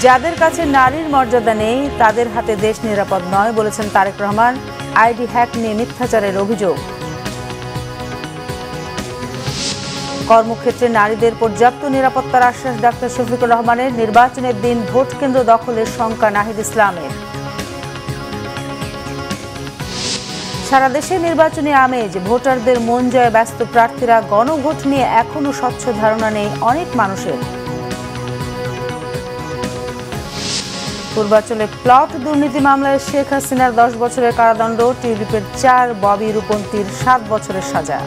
যাদের কাছে নারীর মর্যাদা নেই তাদের হাতে দেশ নিরাপদ নয় বলেছেন তারেক রহমান। আইডি হ্যাক নিয়ে মিথ্যাচারের অভিযোগ। কর্মক্ষেত্রে নারীদের পর্যাপ্ত নিরাপত্তার আশ্বাস ডাক্তার শফিকুর রহমানের। নির্বাচনের দিন ভোট কেন্দ্র দখলের শঙ্কা নাহিদ ইসলামের। সারা দেশে নির্বাচনী আমেজ, ভোটারদের মন জয়ে ব্যস্ত প্রার্থীরা। গণভোট নিয়ে এখনো স্বচ্ছ ধারণা নেই অনেক মানুষের। পূর্বাঞ্চলে প্লট দুর্নীতি মামলায় শেখ হাসিনার 10 বছরের কারাদণ্ড, টিউলিপের 4, ববি রূপন্তীর 7 বছরের সাজা।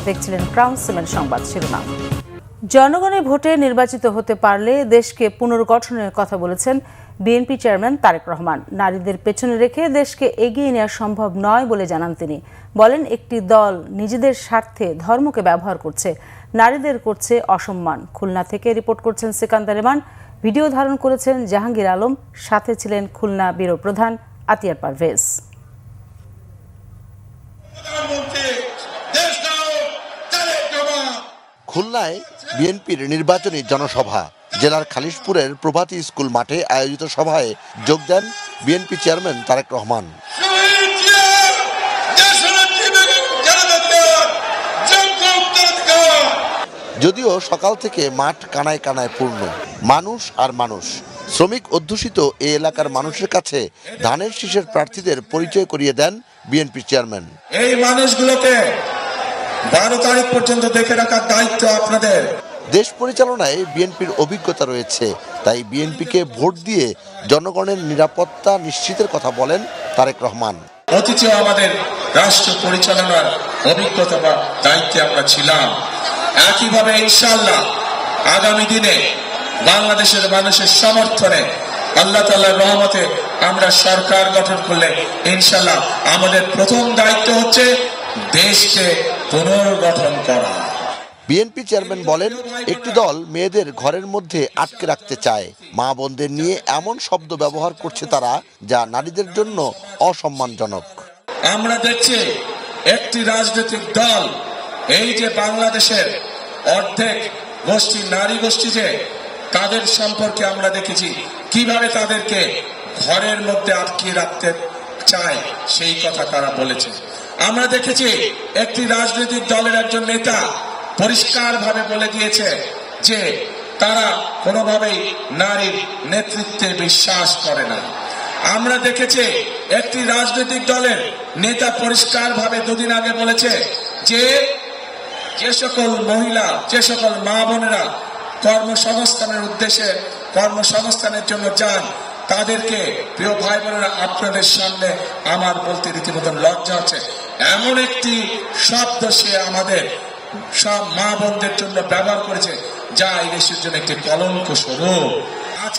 দেখছিলেন ক্রাউন সিমেন্ট সংবাদ শিরোনাম। জনগণের ভোটে নির্বাচিত হতে পারলে দেশকে পুনর্গঠনের কথা বলেছেন বিএনপি চেয়ারম্যান তারেক রহমান। নারীদের পেছনে রেখে দেশকে এগিয়ে নেওয়া সম্ভব নয় বলে জানান তিনি। বলেন, একটি দল নিজেদের স্বার্থে ধর্মকে ব্যবহার করছে, নারীদের করছে অসম্মান। খুলনা থেকে রিপোর্ট করছেন সিকান্দার রহমান, ভিডিও ধারণ করেছেন জাহাঙ্গীর আলম, সাথে ছিলেন খুলনা ব্যুরো প্রধান আতিয়ার পারভেজ। খুলনায় বিএনপির নির্বাচনী জনসভা। জেলার খালিশপুরের প্রভাতী স্কুল মাঠে আয়োজিত সভায় যোগ দেন বিএনপি চেয়ারম্যান তারেক রহমান। যদিও সকাল থেকে মাঠ কানায় কানায় পূর্ণ, মানুষ আর মানুষ। শ্রমিক অধ্যুষিত এই এলাকার মানুষের কাছে ধানের শীষের প্রার্থীদের পরিচয় করিয়ে দেন বিএনপি চেয়ারম্যান। এই মানুষগুলোকে 12 তারিখ পর্যন্ত দেখে রাখার দায়িত্ব আপনাদের। দেশ পরিচালনায় বিএনপির অভিজ্ঞতা রয়েছে, তাই বিএনপিকে ভোট দিয়ে জনগণের নিরাপত্তা নিশ্চিতের কথা বলেন তারেক রহমান। অতীতেও আমাদের রাষ্ট্র পরিচালনার অভিজ্ঞতা বা দায়িত্বে আমরা ছিলাম। একইভাবে ইনশাআল্লাহ আগামী দিনে বাংলাদেশের মানুষের সমর্থনে, আল্লাহ তাআলার রহমতে আমরা সরকার গঠন করলে ইনশাআল্লাহ আমাদের প্রথম দায়িত্ব হচ্ছে দেশকে পুনর্গঠন করা। বিএনপি চেয়ারম্যান বলেন, একটি দল মেয়েদের ঘরের মধ্যে আটকে রাখতে চায়। মা বোনদের নিয়ে এমন শব্দ ব্যবহার করছে তারা, যা নারীদের জন্য অসম্মানজনক। আমরা দেখছি একটি রাজনৈতিক দল, এই যে বাংলাদেশের অর্ধেক গোষ্ঠী নারী গোষ্ঠী, যে তাদের সম্পর্কে আমরা দেখেছি কিভাবে তাদেরকে ঘরের মধ্যে আটকে রাখতে চায়, সেই কথা তারা বলেছে। আমরা দেখেছি একটি রাজনৈতিক দলের একজন নেতা পরিষ্কার ভাবে বলে দিয়েছে যে তারা কোনোভাবেই নারীর নেতৃত্বে বিশ্বাস করে না। আমরা দেখেছি একটি রাজনৈতিক দলের নেতা পরিষ্কার ভাবে 2 দিন আগে বলেছে যে সকল মহিলা, যে সকল মা বোনেরা কর্মসংস্থানের উদ্দেশ্যে কর্মসংস্থানের জন্য যান, তাদেরকে, প্রিয় ভাই বোনেরা, আপনাদের সামনে আমার বলতে রীতিমতো লজ্জা হচ্ছে, এমন একটি শব্দ সে আমাদের সব মা বোনদের জন্য ব্যবহার করেছে যা এই দেশের জন্য একটি কলঙ্ক স্বরূপ।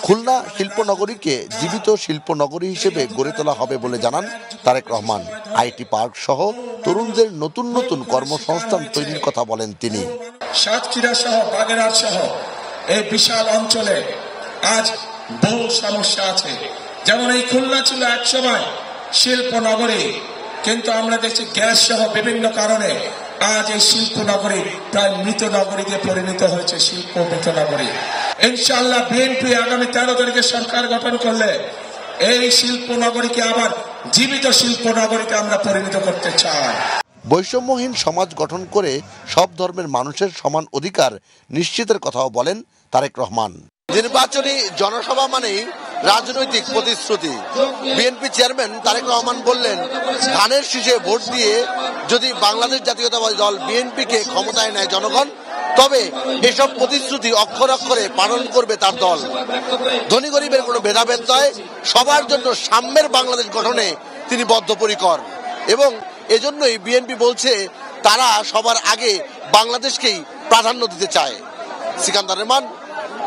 খুলনা শিল্পনগরীকে জীবিত শিল্পনগরী হিসেবে গড়ে তোলা হবে বলে জানান তারেক রহমান। আইটি পার্ক সহ তরুণদের নতুন নতুন কর্মসংস্থান তৈরির কথা বলেন তিনি। সাতক্ষীরা সহ বাগেরহাট সহ এই বিশাল অঞ্চলে আজ বহু সমস্যা আছে। যেমন এই খুলনা ছিল একসময় শিল্পনগরী, কিন্তু আমরা দেখছি গ্যাস সহ বিভিন্ন কারণে আজ এই শিল্পনগরী প্রায় মৃত নগরীতে পরিণত হয়েছে, শিল্প মৃত নগরী। ইনশাআল্লাহ বিএনপি আগামী 13 তারিখে সরকার গঠন করলে এই শিল্পনগরীকে আবার জীবিত শিল্পনগরীতে আমরা পরিণত করতে চাই। বৈষম্যহীন সমাজ গঠন করে সব ধর্মের মানুষের সমান অধিকার নিশ্চিতের কথাও বলেন তারেক রহমান। নির্বাচনী জনসভা মানেই রাজনৈতিক প্রতিশ্রুতি। বিএনপি চেয়ারম্যান তারেক রহমান বললেন, ধানের শীষে ভোট দিয়ে যদি বাংলাদেশ জাতীয়তাবাদী দল বিএনপিকে ক্ষমতায় নেয় জনগণ, তবে এসব প্রতিশ্রুতি অক্ষর অক্ষরে পালন করবে তার দল। ধনী গরিবের কোনো ভেদাভেদ নয়, সবার জন্য সাম্যের বাংলাদেশ গঠনে তিনি বদ্ধপরিকর। এবং এজন্যই বিএনপি বলছে তারা সবার আগে বাংলাদেশকেই প্রাধান্য দিতে চায়। সিকান্দার রহমান,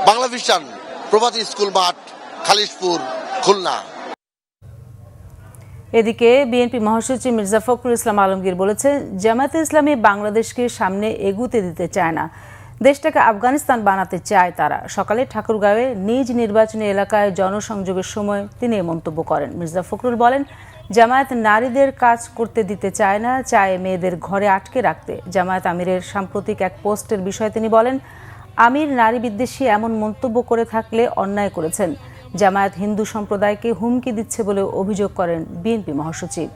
বাংলা ভিশন, প্রভাতী স্কুল মাঠ, খালিশপুর, খুলনা। এদিকে বিএনপি মহাসচিব মির্জা ফখরুল ইসলাম আলমগীর বলেছেন, জামায়াতে ইসলামী বাংলাদেশকে সামনে এগুতে দিতে চায় না, দেশটাকে আফগানিস্তান বানাতে চায় তারা। সকালে ঠাকুরগাঁওয়ে নিজ নির্বাচনী এলাকায় জনসংযোগের সময় তিনি এই মন্তব্য করেন। মির্জা ফখরুল বলেন, জামায়াত নারীদের কাজ করতে দিতে চায় না, চায় মেয়েদের ঘরে আটকে রাখতে। জামায়াত আমিরের সাম্প্রতিক এক পোস্টের বিষয়ে তিনি বলেন, আমির নারী বিদ্বেষী এমন মন্তব্য করে থাকলে অন্যায় করেছেন। জামায়াত হিন্দু সম্প্রদায়কে হুমকি দিচ্ছে বলে অভিযোগ করেন বিএনপি মহাসচিব।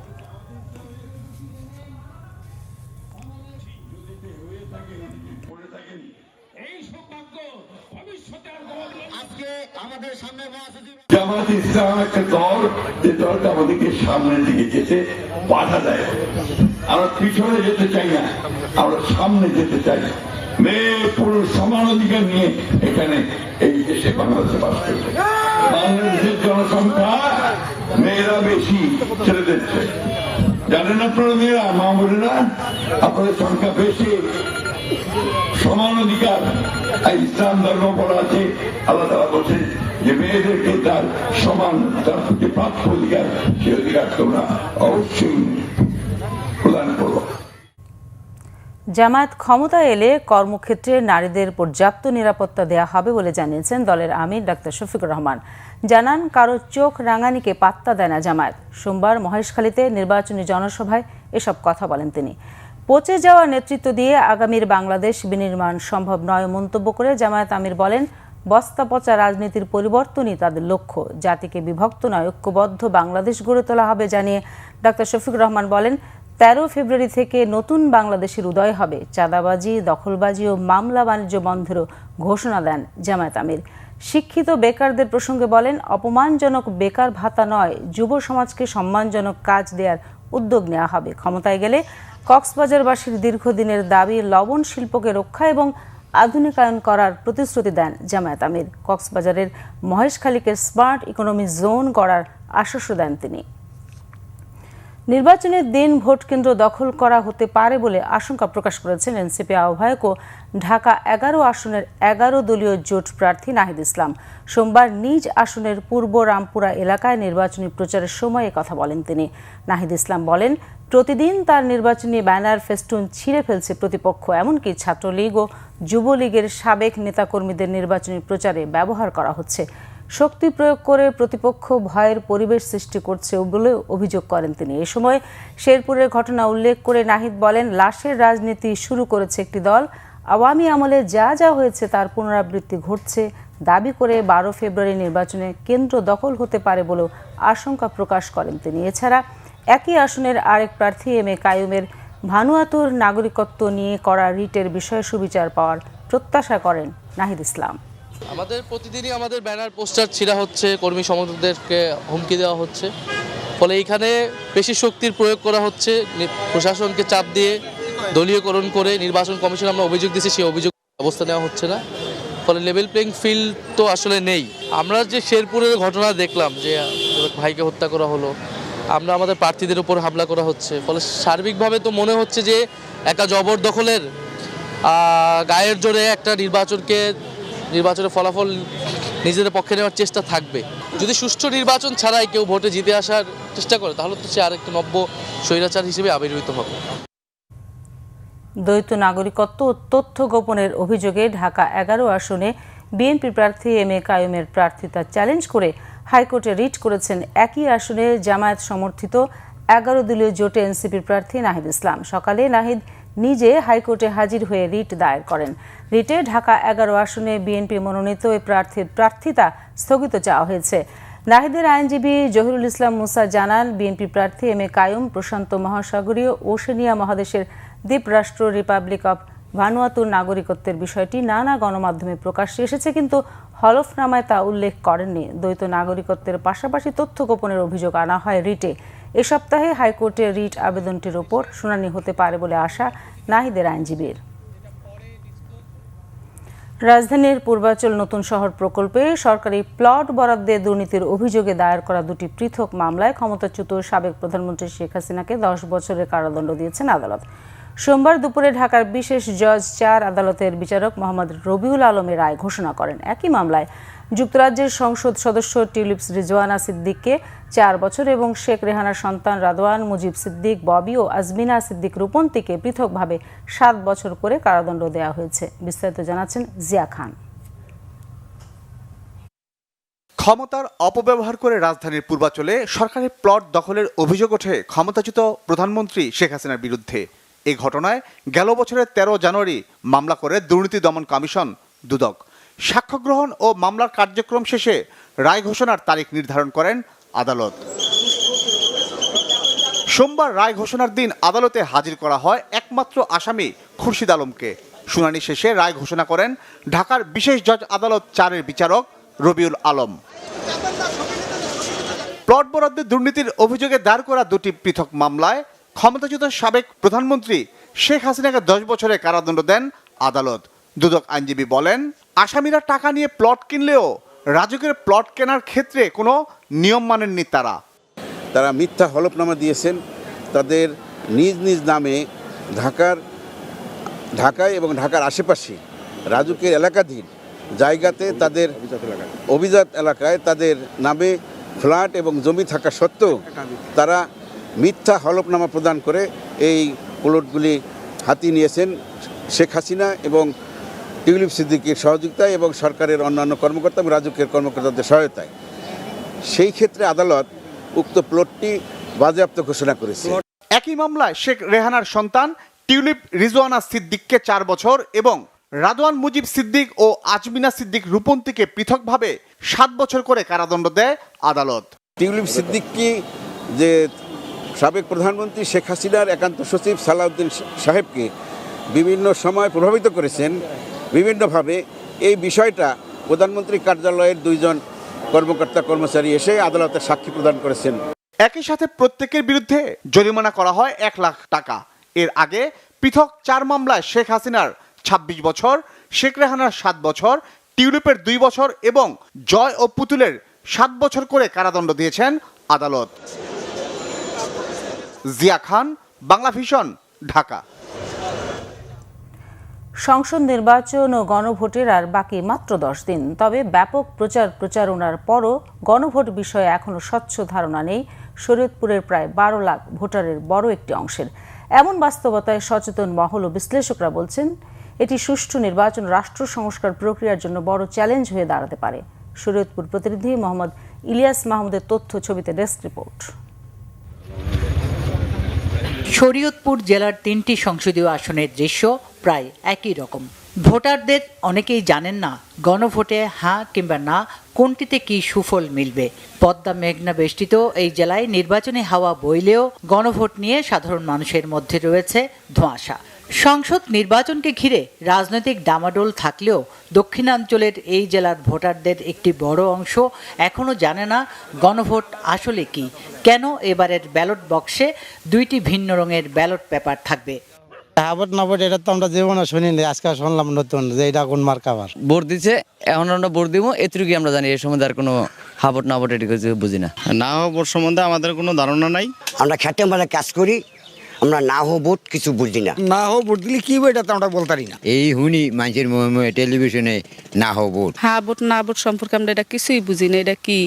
জামায়াত ইসলাম একটা দল, যে দলটা আমাদেরকে সামনের দিকে যেতে বাধা দেয়। আমরা পিছনে যেতে চাই না, আমরা সামনে যেতে চাই। মেয়ে পুরুষ সমান অধিকার নিয়ে এখানে এই দেশে বাংলাদেশে বাস করছে। বাংলাদেশের জনসংখ্যা মেয়েরা বেশি, ছেলেদের চেয়ে। জানেন আপনারা মেয়েরা, মা বোনেরা, আপনাদের সংখ্যা বেশি। সমান অধিকার ইসলাম ধর্ম বলা আছে, আল্লাহ তাআলা বলছেন যে মেয়েদেরকে তার সমান, তার প্রতি প্রাপ্য অধিকার, সে অধিকার তোমরা অবশ্যই প্রদান করো। জামায়াত ক্ষমতায় এলে কর্মক্ষেত্রে নারীদের পর্যাপ্ত নিরাপত্তা দেয়া হবে বলে জানিয়েছেন দলের আমির ডাক্তার শফিকুর রহমান। জানান, কারো চোখ রাঙানিকে পাত্তা দেয় না জামায়াত। সোমবার মহেশখালীতে নির্বাচনী জনসভায় এসব কথা বলেন তিনি। পচে যাওয়া নেতৃত্ব দিয়ে আগামীর বাংলাদেশ বিনির্মাণ সম্ভব নয় মন্তব্য করে জামায়াত আমির বলেন, বস্তা পচা রাজনীতির পরিবর্তনই তাদের লক্ষ্য। জাতিকে বিভক্ত নয়, ঐক্যবদ্ধ বাংলাদেশ গড়ে তোলা হবে জানিয়ে ডাক্তার শফিকুর রহমান বলেন, 13 ফেব্রুয়ারি থেকে নতুন বাংলাদেশের উদয় হবে। চাঁদাবাজি, দখলবাজি ও মামলা বাণিজ্য বন্ধেরও ঘোষণা দেন জামায়াত আমির। শিক্ষিত বেকারদের প্রসঙ্গে বলেন, অপমানজনক বেকার ভাতা নয়, যুব সমাজকে সম্মানজনক কাজ দেওয়ার উদ্যোগ নেওয়া হবে। ক্ষমতায় গেলে কক্সবাজারবাসীর দীর্ঘদিনের দাবি লবণ শিল্পকে রক্ষা এবং আধুনিকায়ন করার প্রতিশ্রুতি দেন জামায়াত আমির। কক্সবাজারের মহেশখালীকে স্মার্ট ইকোনমি জোন গড়ার আশ্বাস দেন তিনি। নির্বাচনের দিন ভোট কেন্দ্র দখল করা হতে পারে বলে আশঙ্কা প্রকাশ করেছেন এনসিপি আহ্বায়ক ও ঢাকা 11 আসনের 11 দলীয় জোট প্রার্থী নাহিদ ইসলাম। সোমবার নিজ আসনের পূর্ব রামপুরা এলাকায় নির্বাচনী প্রচারের সময় কথা বলেন তিনি। নাহিদ ইসলাম বলেন, প্রতিদিন তার নির্বাচনী ব্যানার ফেস্টুন ছিঁড়ে ফেলছে প্রতিপক্ষ, এমনকি ছাত্রলীগ ও যুবলীগের সাবেক নেতাকর্মীদের নির্বাচনী প্রচারে ব্যবহার করা হচ্ছে। শক্তি প্রয়োগ করে প্রতিপক্ষ ভয়ের পরিবেশ সৃষ্টি করছে বলে অভিযোগ করেন তিনি। এ সময় শেরপুরের ঘটনা উল্লেখ করে নাহিদ বলেন, লাশের রাজনীতি শুরু করেছে একটি দল। আওয়ামী আমলে যা যা হয়েছে তার পুনরাবৃত্তি ঘটছে দাবি করে 12 ফেব্রুয়ারি নির্বাচনে কেন্দ্র দখল হতে পারে বলেও আশঙ্কা প্রকাশ করেন তিনি। এছাড়া একই আসনের আরেক প্রার্থী এম এ কাইয়ুমের ভানুয়াতুর নাগরিকত্ব নিয়ে করা রিটের বিষয়ে সুবিচার পাওয়ার প্রত্যাশা করেন নাহিদ ইসলাম। আমাদের প্রতিদিনই আমাদের ব্যানার পোস্টার ছিঁড়া হচ্ছে, কর্মী সমর্থকদেরকে হুমকি দেওয়া হচ্ছে। ফলে এইখানে বেশি শক্তির প্রয়োগ করা হচ্ছে, প্রশাসনকে চাপ দিয়ে দলীয়করণ করে নির্বাচন কমিশন আমরা অভিযোগ দিচ্ছি, সেই অভিযোগ ব্যবস্থা নেওয়া হচ্ছে না। ফলে লেভেল প্লেইং ফিল্ড তো আসলে নেই। আমরা যে শেরপুরের ঘটনা দেখলাম, যে ভাইকে হত্যা করা হলো, আমরা আমাদের প্রার্থীদের উপর হামলা করা হচ্ছে, ফলে সার্বিকভাবে তো মনে হচ্ছে যে একটা জবরদখলের গায়ের জোরে একটা নির্বাচনের ফলাফল নিজেদের পক্ষে নেওয়ার চেষ্টা থাকবে। যদি সুষ্ঠু নির্বাচন ছাড়াই কেউ ভোটে জিতে আসার চেষ্টা করে, তাহলে তো সে আরেকটু নব্য স্বৈরাচার হিসেবে আবির্ভূত হবে। দ্বৈত নাগরিকত্ব ও তথ্য গোপনের অভিযোগে ঢাকা 11 আসনে বিএনপি প্রার্থী এম এ কাইয়ুমের প্রার্থিতা চ্যালেঞ্জ করে হাইকোর্টে রিট করেছেন একই আসনে জামায়াত সমর্থিত 11 দলীয় জোটে এনসিপির প্রার্থী নাহিদ ইসলাম। সকালে নাহিদ নিজে হাইকোর্টে হাজির হয়ে রিট দায়ের করেন। রিটে ঢাকা 11 আসনে বিএনপি মনোনীত ওই প্রার্থীর প্রার্থিতা স্থগিত চাওয়া হয়েছে। নাহিদের আইনজীবী জহিরুল ইসলাম মুসা জানান, বিএনপি প্রার্থী এম এ কাইয়ুম প্রশান্ত মহাসাগরীয় ওশেনিয়া মহাদেশের দ্বীপরাষ্ট্র রিপাবলিক অব ভানুয়াতুর নাগরিকত্বের বিষয়টি নানা গণমাধ্যমে প্রকাশ্যে এসেছে, কিন্তু হলফনামায় তা উল্লেখ করেননি। দ্বৈত নাগরিকত্বের পাশাপাশি তথ্য গোপনের অভিযোগ আনা হয় রিটে। এ সপ্তাহে হাইকোর্টে রিট আবেদনটির ওপর শুনানি হতে পারে বলে আশা নাহিদের আইনজীবীর। রাজধানীর পূর্বাচল নতুন শহর প্রকল্পে সরকারি প্লট বরাদ্দে দুর্নীতির অভিযোগে দায়ের করা দুটি পৃথক মামলায় ক্ষমতাচ্যুত সাবেক প্রধানমন্ত্রী শেখ হাসিনাকে 10 বছরের কারাদণ্ড দিয়েছেন আদালত। সোমবার দুপুরে ঢাকার বিশেষ জজ 4 আদালতের বিচারক মোহাম্মদ রবিউল আলমের রায় ঘোষণা করেন। একই মামলায় যুক্তরাজ্যের সংসদ সদস্য টিউলিপস রিজওয়ানা সিদ্দিককে 4 বছর এবং শেখ রেহানার সন্তান রাদওয়ান, মুজিব সিদ্দিক, ববি ও আজমিনা সিদ্দিক রূপন্তীকে পৃথকভাবে 7 বছর করে কারাদণ্ড দেওয়া হয়েছে। বিস্তারিত জানাচ্ছেন জিয়া খান। ক্ষমতার অপব্যবহার করে রাজধানীর পূর্বাচলে সরকারি প্লট দখলের অভিযোগ ওঠে ক্ষমতাচ্যুত প্রধানমন্ত্রী শেখ হাসিনার বিরুদ্ধে। এই ঘটনায় গেল বছরের 13 জানুয়ারি মামলা করে দুর্নীতি দমন কমিশন দুদক। সাক্ষ্য গ্রহণ ও মামলার কার্যক্রম শেষে রায় ঘোষণার তারিখ নির্ধারণ করেন আদালত। সোমবার রায় ঘোষণার দিন আদালতে হাজির করা হয় একমাত্র আসামি খুরশিদ আলমকে। শুনানি শেষে রায় ঘোষণা করেন ঢাকার বিশেষ জজ আদালত 4-এর বিচারক রবিউল আলম। প্লট বরাদ্দের দুর্নীতির অভিযোগে দায়ের করা দুটি পৃথক মামলায় ক্ষমতাচ্যুত সাবেক প্রধানমন্ত্রী শেখ হাসিনাকে 10 বছরের কারাদণ্ড দেন আদালত। দুদক আইনজীবী বলেন, আসামিরা টাকা নিয়ে প্লট কিনলেও রাজুকের প্লট কেনার ক্ষেত্রে কোনো নিয়ম মানেননি তারা মিথ্যা হলফনামা দিয়েছেন। তাদের নিজ নিজ নামে ঢাকায় এবং ঢাকার আশেপাশে রাজুকের এলাকাধীন জায়গাতে তাদের অভিজাত এলাকায় তাদের নামে ফ্ল্যাট এবং জমি থাকা সত্ত্বেও তারা মিথ্যা হলফনামা প্রদান করে এই প্লটগুলি হাতিয়ে নিয়েছেন শেখ হাসিনা এবং টিউলিপ সিদ্দিকীর সহযোগিতায় এবং সরকারের অন্যান্য কর্মকর্তা এবং রাজুকের কর্মকর্তাদের সহায়তায়। সেই ক্ষেত্রে আদালত উক্ত প্লটটি বাজেয়াপ্ত ঘোষণা করেছে। একই মামলায় শেখ রেহানার সন্তান টিউলিপ রিজওয়ানা সিদ্দিককে 4 বছর এবং রাদওয়ান মুজিব সিদ্দিক ও আজমিনা সিদ্দিক রূপন্তীকে পৃথকভাবে 7 বছর করে কারাদণ্ড দেয় আদালত। টিউলিপ সিদ্দিককে যে সাবেক প্রধানমন্ত্রী শেখ হাসিনার একান্ত সচিব সালাউদ্দিন সাহেবকে বিভিন্ন সময় প্রভাবিত করেছেন বিভিন্নভাবে, এই বিষয়টা প্রধানমন্ত্রী কার্যালয়ের 2 জন কর্মকর্তা কর্মচারী এসে আদালতে সাক্ষী প্রদান করেছেন। একই সাথে প্রত্যেকের বিরুদ্ধে জরিমানা করা হয় 1 লাখ টাকা। এর আগে পৃথক 4 মামলায় শেখ হাসিনার 26 বছর, শেখ রেহানার 7 বছর, টিউলিপের 2 বছর এবং জয় ও পুতুলের 7 বছর করে কারাদণ্ড দিয়েছেন আদালত। জিয়া খান, বাংলা ভিশন, ঢাকা। সংসদ নির্বাচন ও গণভোটের আর বাকি মাত্র 10 দিন। তবে ব্যাপক প্রচারণার পরও গণভোট বিষয়ে এখনো স্বচ্ছ ধারণা নেই শরীয়তপুরের প্রায় 12 লাখ ভোটারের বড় একটি অংশের। এমন বাস্তবতায় সচেতন মহল ও বিশ্লেষকরা বলছেন, এটি সুষ্ঠু নির্বাচন রাষ্ট্র সংস্কার প্রক্রিয়ার জন্য বড় চ্যালেঞ্জ হয়ে দাঁড়াতে পারে। শরীয়তপুর প্রতিনিধি মোহাম্মদ ইলিয়াস মাহমুদের তথ্য ছবিতে ডেস্ক রিপোর্ট। শরীয়তপুর জেলার 3টি সংসদীয় আসনের দৃশ্য প্রায় একই রকম। ভোটারদের অনেকেই জানেন না গণভোটে হ্যাঁ কিংবা না কোনটিতে কি সুফল মিলবে। পদ্মা মেঘনা বেষ্টিত এই জেলায় নির্বাচনী হাওয়া বইলেও গণভোট নিয়ে সাধারণ মানুষের মধ্যে রয়েছে ধোঁয়াশা। সংসদ নির্বাচনকে ঘিরে রাজনৈতিক ডামাডোল থাকলেও দক্ষিণাঞ্চলের এই জেলার ভোটারদের একটি বড় অংশ এখনও জানে না গণভোট আসলে কি, কেন এবারের ব্যালট বক্সে 2টি ভিন্ন রঙের ব্যালট পেপার থাকবে। ভোট না ভোট এটা তো আমরা জীবনে শুনিনি, আজকে শুনলাম নতুন যে এটা কোন মার্কা আবার ভোট দিচ্ছে, এখন আমরা ভোট দিব এটুকুই আমরা জানি। এই সম্বন্ধে আর কোনো হাবট না ভোট এটি বুঝি না। না ভোট সম্বন্ধে আমাদের কোনো ধারণা নাই। আমরা খেটে মেলা কাজ করি, আমরা না হো ভোট কিছু বুঝি না। না হো ভোট দিলে কি হবে এটা তো আমরা বলতে পারি না। এই হুনি মানুষের টেলিভিশনে না হো ভোট, হ্যাঁ ভোট না ভোট সম্পর্কে আমরা এটা কিছুই বুঝি না, এটা কি।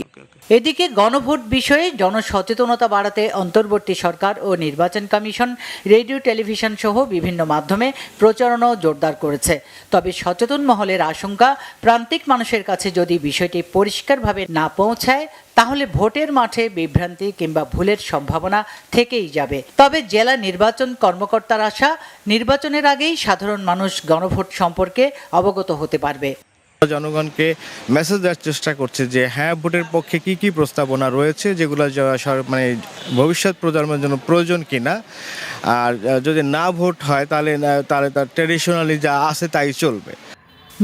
এদিকে গণভোট বিষয়ে জনসচেতনতা বাড়াতে অন্তর্বর্তী সরকার ও নির্বাচন কমিশন রেডিও টেলিভিশন সহ বিভিন্ন মাধ্যমে প্রচারণাও জোরদার করেছে। তবে সচেতন মহলের আশঙ্কা, প্রান্তিক মানুষের কাছে যদি বিষয়টি পরিষ্কারভাবে না পৌঁছায় তাহলে ভোটের মাঠে বিভ্রান্তি কিংবা ভুলের সম্ভাবনা থেকেই যাবে। তবে জেলা নির্বাচন কর্মকর্তার আশা, নির্বাচনের আগেই সাধারণ মানুষ গণভোট সম্পর্কে অবগত হতে পারবে। জনগণকে মেসেজ দেওয়ার চেষ্টা করছে যে হ্যাঁ ভোটের পক্ষে কি কি প্রস্তাবনা রয়েছে, যেগুলো মানে ভবিষ্যৎ প্রজন্মের জন্য প্রয়োজন কিনা। আর যদি না ভোট হয় তাহলে তার ট্র্যাডিশনালি যা আছে তাই চলবে।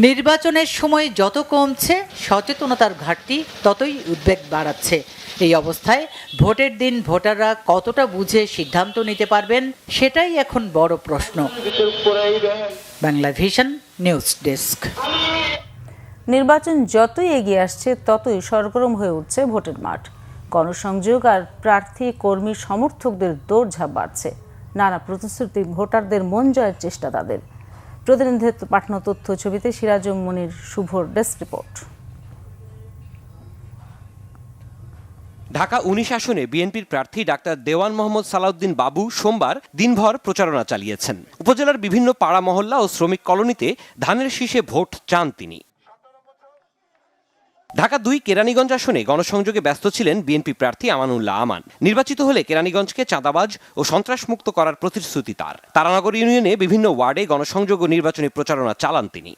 নির্বাচনের সময় যত কমছে সচেতনতার ঘাটতি ততই উদ্বেগ বাড়াচ্ছে। এই অবস্থায় ভোটের দিন ভোটাররা কতটা বুঝে সিদ্ধান্ত নিতে পারবেন সেটাই এখন বড় প্রশ্ন। Bangla Vision news desk. নির্বাচন যতই এগিয়ে আসছে ততই সরগরম হয়ে উঠছে ভোটের মাঠ। গণসংযোগ আর প্রার্থী কর্মী সমর্থকদের দৌড়ঝাঁপ বাড়ছে। নানা প্রতিশ্রুতি, ভোটারদের মন জয়ের চেষ্টা তাদের। প্রতিনিধির পাঠানো তথ্য ছবিতে সিরাজুম মনির শুভর ডেস্ক রিপোর্ট। ঢাকা 19 আসনে বিএনপির প্রার্থী ডাক্তার দেওয়ান মোহাম্মদ সালাউদ্দিন বাবু সোমবার দিনভর প্রচারণা চালিয়েছেন। উপজেলার বিভিন্ন পাড়া মহল্লা ও শ্রমিক কলোনিতে ধানের শীষে ভোট চান তিনি। ঢাকা 2 কেরানীগঞ্জ আসনে গণসংযোগে ব্যস্ত ছিলেন বিএনপি প্রার্থী আমানুল্লাহ আমান। নির্বাচিত হলে কেরানীগঞ্জকে চাঁদাবাজ ও সন্ত্রাসমুক্ত করার প্রতিশ্রুতি তার। তারানগর ইউনিয়নে বিভিন্ন ওয়ার্ডে গণসংযোগ ও নির্বাচনী প্রচারণা চালান তিনি।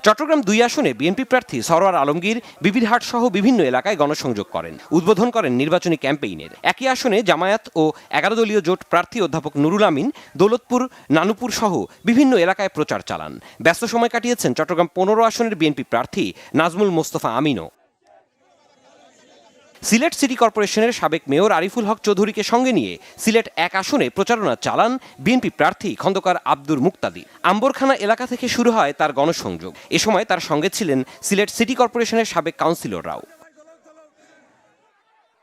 চট্টগ্রাম 2 আসনে বিএনপি প্রার্থী সরওয়ার আলমগীর বিবিরহাট সহ বিভিন্ন এলাকায় গণসংযোগ করেন, উদ্বোধন করেন নির্বাচনী ক্যাম্পেইনের। একই আসনে জামায়াত ও 11 দলীয় জোট প্রার্থী অধ্যাপক নুরুল আমিন দৌলতপুর, নানুপুর সহ বিভিন্ন এলাকায় প্রচার চালান। ব্যস্ত সময় কাটিয়েছেন চট্টগ্রাম 15 আসনের বিএনপি প্রার্থী নাজমুল মোস্তফা আমিনও। সিলেট সিটি কর্পোরেশনের সাবেক মেয়র আরিফুল হক চৌধুরীকে সঙ্গে নিয়ে সিলেট 1 আসনে প্রচারণা চালান বিএনপি প্রার্থী খন্দকার আব্দুর মুক্তাদি। আম্বরখানা এলাকা থেকে শুরু হয় তার গণসংযোগ। এ সময় তার সঙ্গে ছিলেন সিলেট সিটি কর্পোরেশনের সাবেক কাউন্সিলররাও।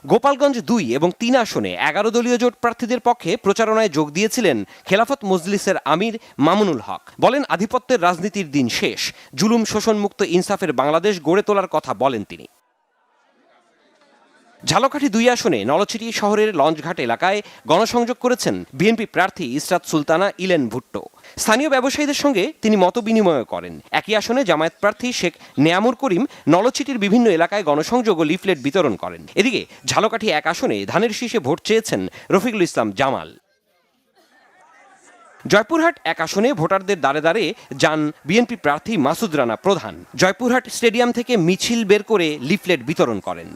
গোপালগঞ্জ 2 এবং 3 আসনে 11 দলীয় জোট প্রার্থীদের পক্ষে প্রচারণায় যোগ দিয়েছিলেন খেলাফত মজলিসের আমির মামুনুল হক। বলেন, আধিপত্যের রাজনীতির দিন শেষ, জুলুম শোষণমুক্ত ইনসাফের বাংলাদেশ গড়ে তোলার কথা বলেন তিনি। ঝালকাঠি 2 আসনে নলছিটি শহরের লঞ্চঘাট এলাকায় গণসংযোগ করেছেন বিএনপি প্রার্থী ইসরাত সুলতানা ইলেন ভুট্টো। স্থানীয় ব্যবসায়ীদের সঙ্গে তিনি মতবিনিময় করেন। একই আসনে জামায়াত প্রার্থী শেখ নেয়ামুর করিম নলছিটির বিভিন্ন এলাকায় গণসংযোগ ও লিফলেট বিতরণ করেন। এদিকে ঝালকাঠি 1 আসনে ধানের শীষে ভোট চেয়েছেন রফিকুল ইসলাম জামাল। জয়পুরহাট 1 আসনে ভোটারদের দ্বারে দ্বারে যান বিএনপি প্রার্থী মাসুদ রানা প্রধান। জয়পুরহাট স্টেডিয়াম থেকে মিছিল বের করে লিফলেট বিতরণ করেন।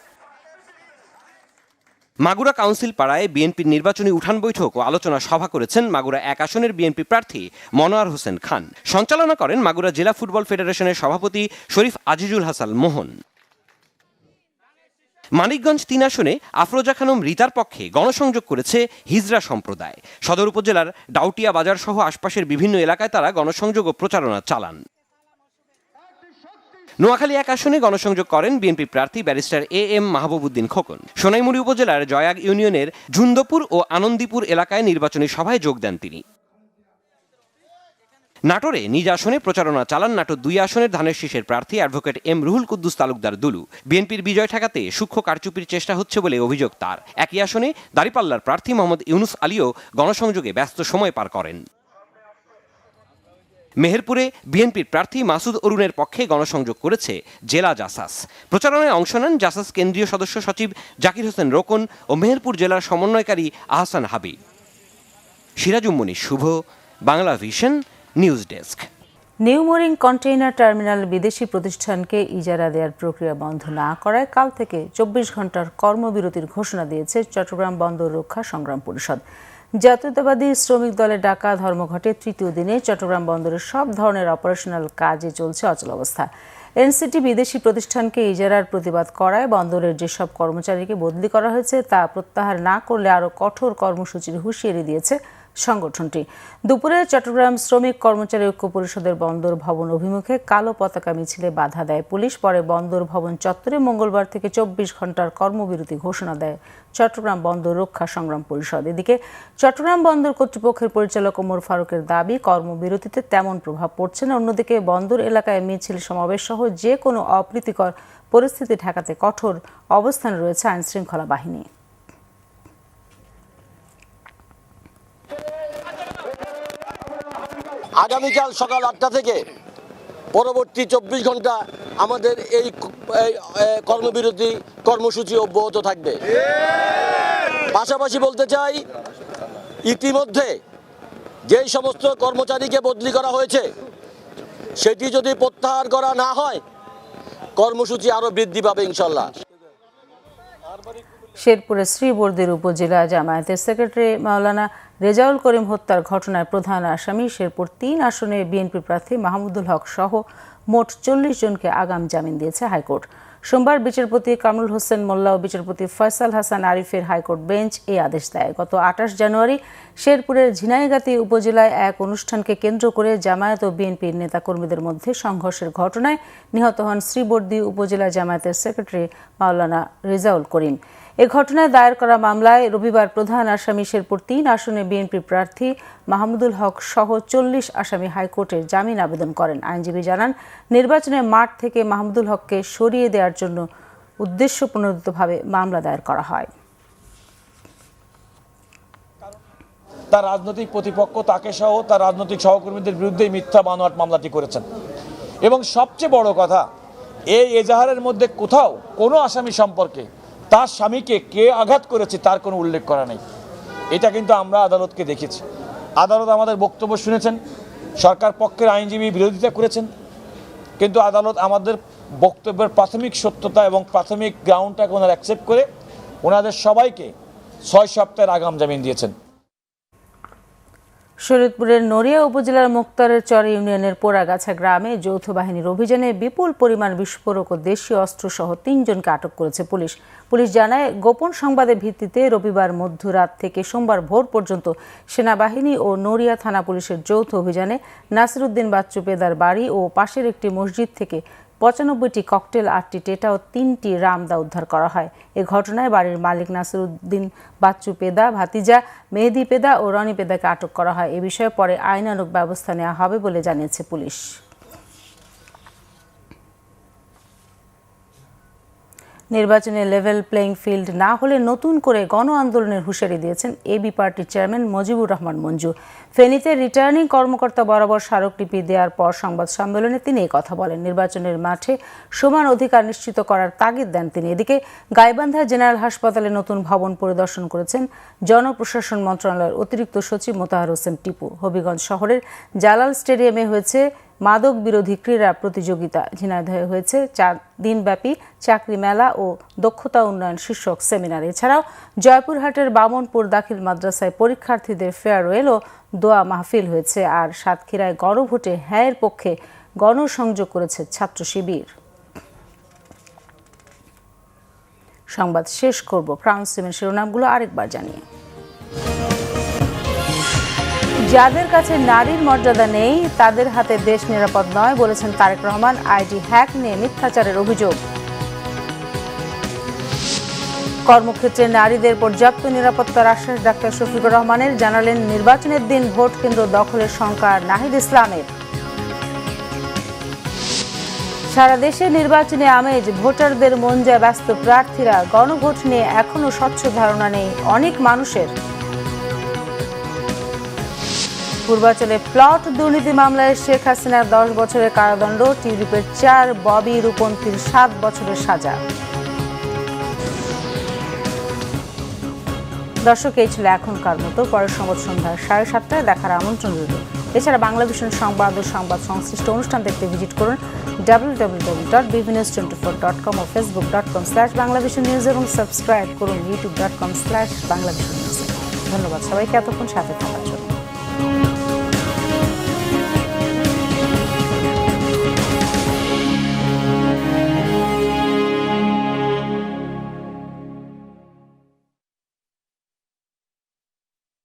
মাগুরা কাউন্সিল পাড়ায় বিএনপির নির্বাচনী উঠান বৈঠক ও আলোচনা সভা করেছেন মাগুরা 1 আসনের বিএনপি প্রার্থী মনোয়ার হোসেন খান। সঞ্চালনা করেন মাগুরা জেলা ফুটবল ফেডারেশনের সভাপতি শরীফ আজিজুল হাসান মোহন। মানিকগঞ্জ 3 আসনে আফরোজা খানম রিতার পক্ষে গণসংযোগ করেছে হিজরা সম্প্রদায়। সদর উপজেলার ডাউটিয়া বাজার সহ আশপাশের বিভিন্ন এলাকায় তারা গণসংযোগ ও প্রচারণা চালান। নোয়াখালী 1 আসনে গণসংযোগ করেন বিএনপি প্রার্থী ব্যারিস্টার AM মাহবুবউদ্দিন খোকন। সোনাইমুড়ি উপজেলার জয়াগ ইউনিয়নের ঝুন্দপুর ও আনন্দীপুর এলাকায় নির্বাচনী সভায় যোগ দেন তিনি। নাটোরে নিজ আসনে প্রচারণা চালান নাটোর 2 আসনের ধানের শীষের প্রার্থী অ্যাডভোকেট M রুহুল কুদ্দুস তালুকদার দুলু। বিএনপির বিজয় ঠেকাতে সূক্ষ্ম কারচুপির চেষ্টা হচ্ছে বলে অভিযোগ তার। একই আসনে দাঁড়িপাল্লার প্রার্থী মোহাম্মদ ইউনুস আলীও গণসংযোগে ব্যস্ত সময় পার করেন। মেহেরপুরে বিএনপির প্রার্থী মাসুদ অরুণের পক্ষে গণসংযোগ করেছে জেলা জাসাস। প্রচারণায় অংশ নেন জাসাস কেন্দ্রীয় সদস্য সচিব জাকির হোসেন রোকন ও মেহেরপুর জেলার সমন্বয়কারী Ahsan Habib. Sirajum Shuvo, Bangla Vision, news desk. New mooring container terminal বিদেশি প্রতিষ্ঠানকে ইজারা দেওয়ার প্রক্রিয়া বন্ধ না করায় কাল থেকে 24 ঘন্টার কর্মবিরতির ঘোষণা দিয়েছে চট্টগ্রাম বন্দর রক্ষা সংগ্রাম পরিষদ। জাতীয়তাবাদী শ্রমিক দলের ডাকা ধর্মঘটের 3য় দিনে চট্টগ্রাম বন্দরের সব ধরনের অপারেশনাল কাজে চলছে অচলাবস্থা। এনসিটি বিদেশি প্রতিষ্ঠানকে ইজারার প্রতিবাদ করায় বন্দরের যেসব কর্মচারীকে বদলি করা হয়েছে তা প্রত্যাহার না করলে আরও কঠোর কর্মসূচির হুঁশিয়ারি দিয়েছে সংগঠনটি। দুপুরে চট্টগ্রাম শ্রমিক কর্মচারী ঐক্য পরিষদের বন্দর ভবন অভিমুখে কালো পতাকা মিছিলে বাধা দেয় পুলিশ। পরে বন্দর ভবন চত্বরে মঙ্গলবার থেকে 24 ঘন্টার কর্মবিরতি ঘোষণা দেয় চট্টগ্রাম বন্দর রক্ষা সংগ্রাম পরিষদ। এদিকে চট্টগ্রাম বন্দর কর্তৃপক্ষের পরিচালক ওমর ফারুকের দাবি, কর্মবিরতিতে তেমন প্রভাব পড়ছে না। অন্যদিকে বন্দর এলাকায় মিছিল সমাবেশ সহ যে কোনো অপ্রীতিকর পরিস্থিতি ঠেকাতে কঠোর অবস্থানে রয়েছে আইনশৃঙ্খলা বাহিনী। আগামীকাল সকাল 8টা থেকে পরবর্তী 24 ঘন্টা আমাদের এই কর্মবিরতি কর্মসূচি অব্যাহত থাকবে। পাশাপাশি বলতে চাই, ইতিমধ্যে যেই সমস্ত কর্মচারীকে বদলি করা হয়েছে সেটি যদি প্রত্যাহার করা না হয় কর্মসূচি আরো বৃদ্ধি পাবে ইনশাল্লাহ। শেরপুরের শ্রীবর্দীর উপজেলা জামায়াতের সেক্রেটারি মাওলানা রেজাউল করিম হত্যার ঘটনায় প্রধান আসামি শেরপুর 3 আসনে বিএনপি প্রার্থী মাহমুদুল হক সহ মোট 40 জনকে আগাম জামিন দিয়েছে হাইকোর্ট। সোমবার বিচারপতি কামরুল হোসেন মোল্লা ও বিচারপতি ফয়সাল হাসান আরিফের হাইকোর্ট বেঞ্চ এই আদেশ দেয়। গত 28 জানুয়ারি শেরপুরের ঝিনাইগাতি উপজেলায় এক অনুষ্ঠানকে কেন্দ্র করে জামায়াত ও বিএনপির নেতাকর্মীদের মধ্যে সংঘর্ষের ঘটনায় নিহত হন শ্রীবর্দী উপজেলা জামায়াতের সেক্রেটারি মাওলানা রেজাউল করিম। এ ঘটনায় দায়ের করা মামলায় রবিবার প্রধান আসামি শেরপুর 3 আসনে বিএনপি প্রার্থী মাহমুদুল হক সহ 40 আসামি হাইকোর্টের জামিন আবেদন করেন। আইনজীবী জানান, নির্বাচনের মাঠ থেকে মাহমুদুল হককে সরিয়ে দেওয়ার জন্য উদ্দেশ্যপ্রণোদিতভাবে মামলা দায়ের করা হয়। তার রাজনৈতিক প্রতিপক্ষ তাকে সহ তার রাজনৈতিক সহকর্মীদের বিরুদ্ধে মিথ্যা বানোয়াট মামলাটি করেছেন এবং সবচেয়ে বড় কথা, এই এজাহারের মধ্যে কোথাও কোনো আসামি সম্পর্কে তার স্বামীকে কে আঘাত করেছে তার কোনো উল্লেখ করা নেই। এটা কিন্তু আমরা আদালতকে দেখেছি। আদালত আমাদের বক্তব্য শুনেছেন, সরকার পক্ষের আইনজীবী বিরোধিতা করেছেন, কিন্তু আদালত আমাদের বক্তব্যের প্রাথমিক সত্যতা এবং প্রাথমিক গ্রাউন্ডটাকে ওনারা অ্যাকসেপ্ট করে ওনাদের সবাইকে 6 সপ্তাহের আগাম জামিন দিয়েছেন। শরীয়তপুরের নড়িয়া উপজেলার মুক্তারের চর ইউনিয়নের পোড়াগাছা গ্রামে যৌথ বাহিনীর অভিযানে বিপুল পরিমাণ বিস্ফোরক ও দেশীয় অস্ত্রসহ 3 জনকে আটক করেছে পুলিশ। পুলিশ জানায়, গোপন সংবাদের ভিত্তিতে রবিবার মধ্যরাত থেকে সোমবার ভোর পর্যন্ত সেনাবাহিনী ও নড়িয়া থানা পুলিশের যৌথ অভিযানে নাসিরউদ্দিন বাচ্চু পেদার বাড়ি ও পাশের একটি মসজিদ থেকে 95টি ককটেল, 8টি টেটা ও 3টি রামদা উদ্ধার করা হয়। এ ঘটনায় বাড়ির মালিক নাসিরউদ্দিন বাচ্চু পেদা, ভাতিজা মেহেদি পেদা ও রনি পেদাকে আটক করা হয়। এ বিষয়ে পরে আইনানুগ ব্যবস্থা নেওয়া হবে বলে জানিয়েছে পুলিশ। নির্বাচনে লেভেল প্লেইং ফিল্ড না হলে নতুন করে গণ আন্দোলনের হুঁশিয়ারি দিয়েছেন এবি পার্টির চেয়ারম্যান মুজিবুর রহমান মঞ্জু। ফেনীতে রিটার্নিং কর্মকর্তা বরাবর স্মারকলিপি দেওয়ার পর সংবাদ সম্মেলনে তিনি এই কথা বলেন। নির্বাচনের মাঠে সমান অধিকার নিশ্চিত করার তাগিদ দেন তিনি। এদিকে গাইবান্ধা জেনারেল হাসপাতালে নতুন ভবন পরিদর্শন করেছেন জনপ্রশাসন মন্ত্রণালয়ের অতিরিক্ত সচিব মোতাহার হোসেন টিপু। হবিগঞ্জ শহরের জালাল স্টেডিয়ামে হয়েছে মাদক বিরোধী ক্রীড়া প্রতিযোগিতা। ঝিনাইদহে হয়েছে 4 দিনব্যাপী চাকরি মেলা ও দক্ষতা উন্নয়ন শীর্ষক সেমিনার। এছাড়াও জয়পুরহাটের বামনপুর দাখিল মাদ্রাসায় পরীক্ষার্থীদের ফেয়ারওয়েল ও দোয়া মাহফিল হয়েছে। আর সাতক্ষীরায় গণভোটে হ্যাঁয়ের পক্ষে গণসংযোগ করেছে ছাত্র শিবির। সংবাদ শেষ করব ক্রাউন সিমেন্ট শিরোনামগুলো আরেকবার জানিয়ে। যাদের কাছে নারীর মর্যাদা নেই তাদের হাতে দেশ নিরাপদ নয় বলেছেন তারেক রহমান। আইডি হ্যাক নিয়ে মিথ্যাচারের অভিযোগ। কর্মক্ষেত্রে নারীদের পর্যাপ্ত নিরাপত্তার আশ্বাস ডাক্তার শফিকুর রহমানের। জানালেন, নির্বাচনের দিন ভোট কেন্দ্র দখলের শঙ্কা নাহিদ ইসলামের। সারা দেশে নির্বাচনে আমেজ, ভোটারদের মন যায় ব্যস্ত প্রার্থীরা। গণভোট নিয়ে এখনো স্বচ্ছ ধারণা নেই অনেক মানুষের। পূর্বাঞ্চলে প্লট দুর্নীতি মামলায় শেখ হাসিনার 10 বছরের কারাদণ্ড, টিউলিপের 4, ববি রূপন্তীর 7 বছরের সাজা। দর্শক, এই ছিল এখনকার মতো। পরের সংবাদ সন্ধ্যা 7:30টায় দেখার আমন্ত্রণ রইল। এছাড়া বাংলাভিশন সংবাদ ও সংবাদ সংশ্লিষ্ট অনুষ্ঠান দেখতে ভিজিট করুন www.bvnews24.com ও facebook.com/banglavisionnews এবং সাবস্ক্রাইব করুন youtube.com/banglavisionnews। ধন্যবাদ সবাইকে এতক্ষণ সাথে থাকার জন্য।